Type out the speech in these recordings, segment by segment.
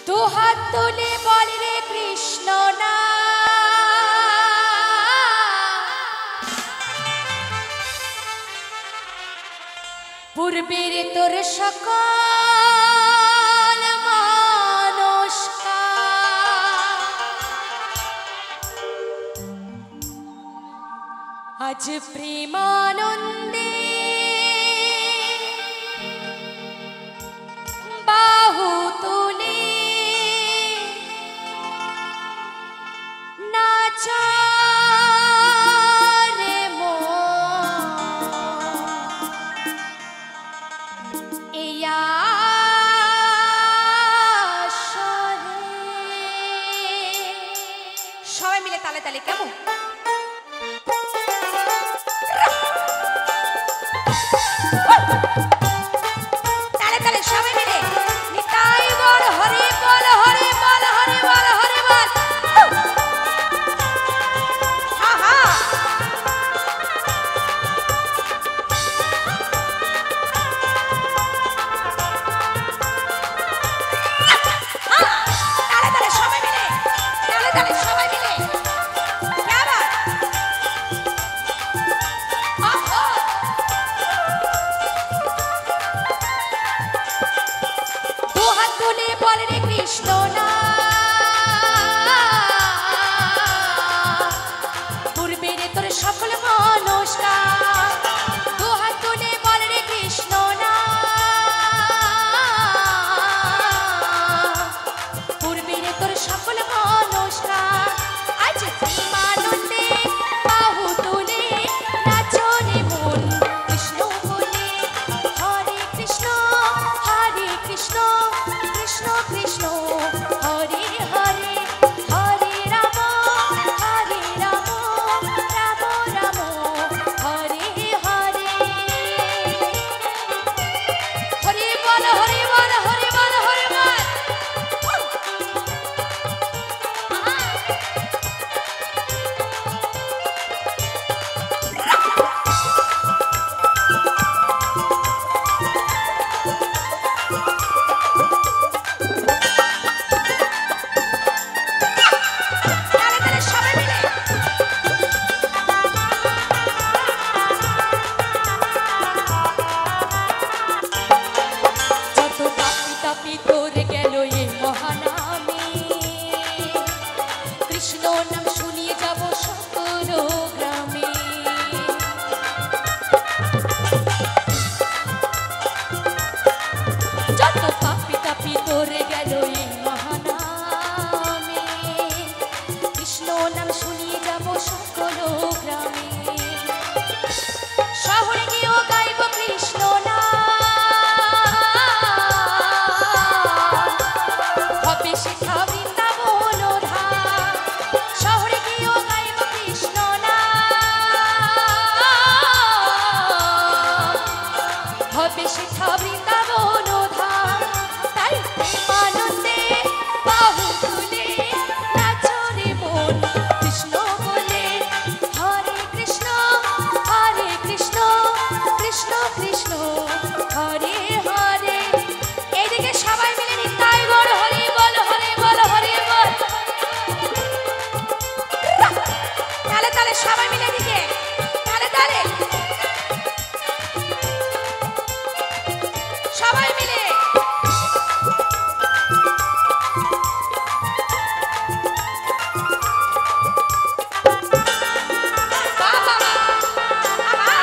দুহাত তুলে বল রে কৃষ্ণ না, পূর্বের তোর সকল নমস্কার, আজ প্রেমানন্দে বাহু তুলে নাচা রে মন, এই আসরে সবাই মিলে তালে তালে কেমন তালে তালে সবাই মিলে নিতাই গৌর হরি বল হরি বল হরি বল হরি বল। হা হা তালে তালে সবাই মিলে, তালে তালে সবাই মিলে क्या बात। ओहो दो हाथ तुले बोल रे कृष्ण ना, पूर्वे रे तोर सकल मनस्कार, दो हाथ तुले बोल रे कृष्ण ना, पूर्वे रे तोर सकल मनस्कार, आज प्रेमानंदे बाहु तुले नाचो रे मन, कृष्ण बोले हरे कृष्ण कृष्ण कृष्ण कृष्ण हरे हरे, हरे राम राम राम हरे हरे, हरि बोल हरि बोल हरि बोल हरि बोल। তালে তালে সবাই মিলে যত পাপি তাপি তোরে গেল এই মহানামে, কৃষ্ণ নাম শুনিয়ে যাব সকল গ্রামে, যত পাপি তাপি তোরে গেল এই মহানামে, কৃষ্ণ নাম শুনিয়ে যাব সকল গ্রামে, শহরে গিয়েও গাইব কৃষ্ণ নাম, হবে সেথা বৃন্দাবন ধাম, শহরে গিয়েও গাইব কৃষ্ণ নাম, হবে সেথা বৃন্দাবন ধাম, তাই প্রেমানন্দে বাহু তুলে নাচো রে মন, কৃষ্ণ বলে হরে কৃষ্ণ কৃষ্ণ কৃষ্ণ হরে হরে। এইদিকে সবাই মিলে নিতাই গৌর হরি বল হরি বল হরি বল। তালে তালে সবাই মিলে এদিকে তালে তালে সবাই মিলে বাহ বাহ বাহ। আহা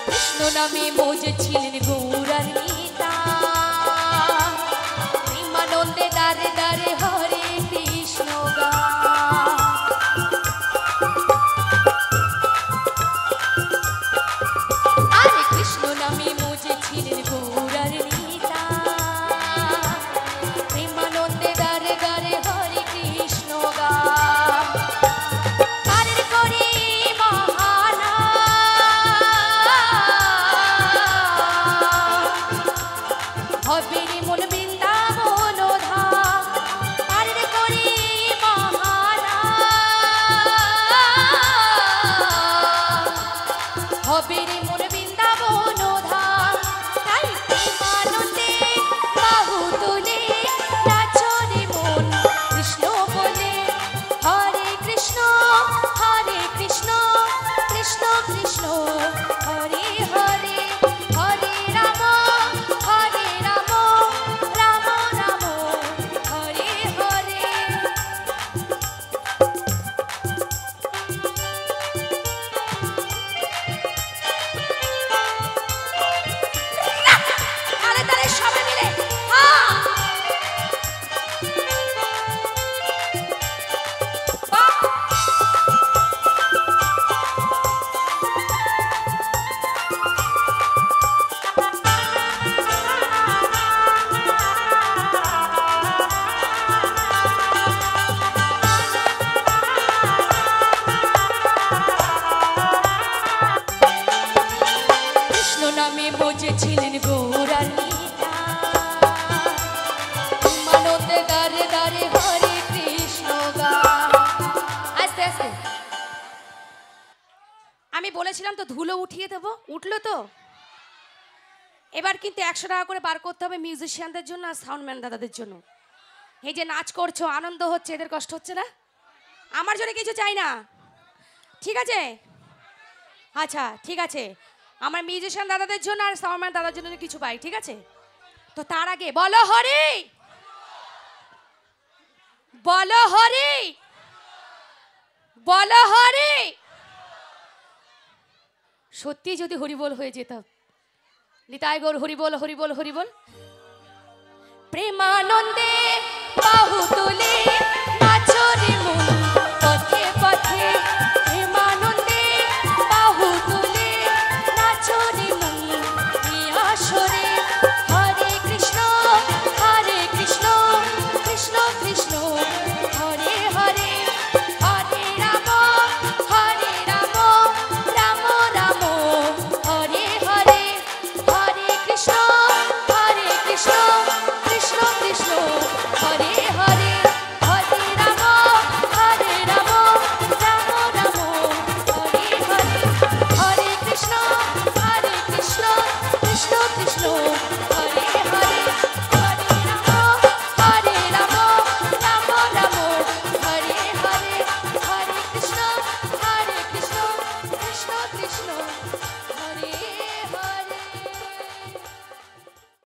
কৃষ্ণ নামে মজে ছিলেন গৌরার নিতা, প্রেমানন্দে দারে দারে হরে কৃষ্ণ গা, আরে কৃষ্ণ নামে মজে ছিলেন গৌরার নিতা, প্রেমানন্দে দারে দারে হরে কৃষ্ণ গা, পারের করি মহানাম, হবে রে মন বৃন্দাবন ধাম, পারের আমি বলেছিলাম তো ধুলো উঠিয়ে দেবো, উঠলো তো। এবার কিন্তু 100 টাকা করে বার করতে হবে মিউজিশিয়ানদের জন্য আর সাউন্ডম্যান দাদাদের জন্য। এই যে নাচ করছো, আনন্দ হচ্ছে, এদের কষ্ট হচ্ছে না? আমার জন্য কিছু চাই না, ঠিক আছে? আচ্ছা ঠিক আছে, আমার মিউজিশিয়ান দাদাদের জন্য আর সাউন্ডম্যান দাদার জন্য কিছু পাই, ঠিক আছে? তো তার আগে বলো হরি, বলো হরি, বলো হরি। সত্যি যদি হরিবোল হয়ে যেতাম। নিতাই গৌর হরিবোল হরিবোল হরিবোল। প্রেমানন্দে বাহু তুলে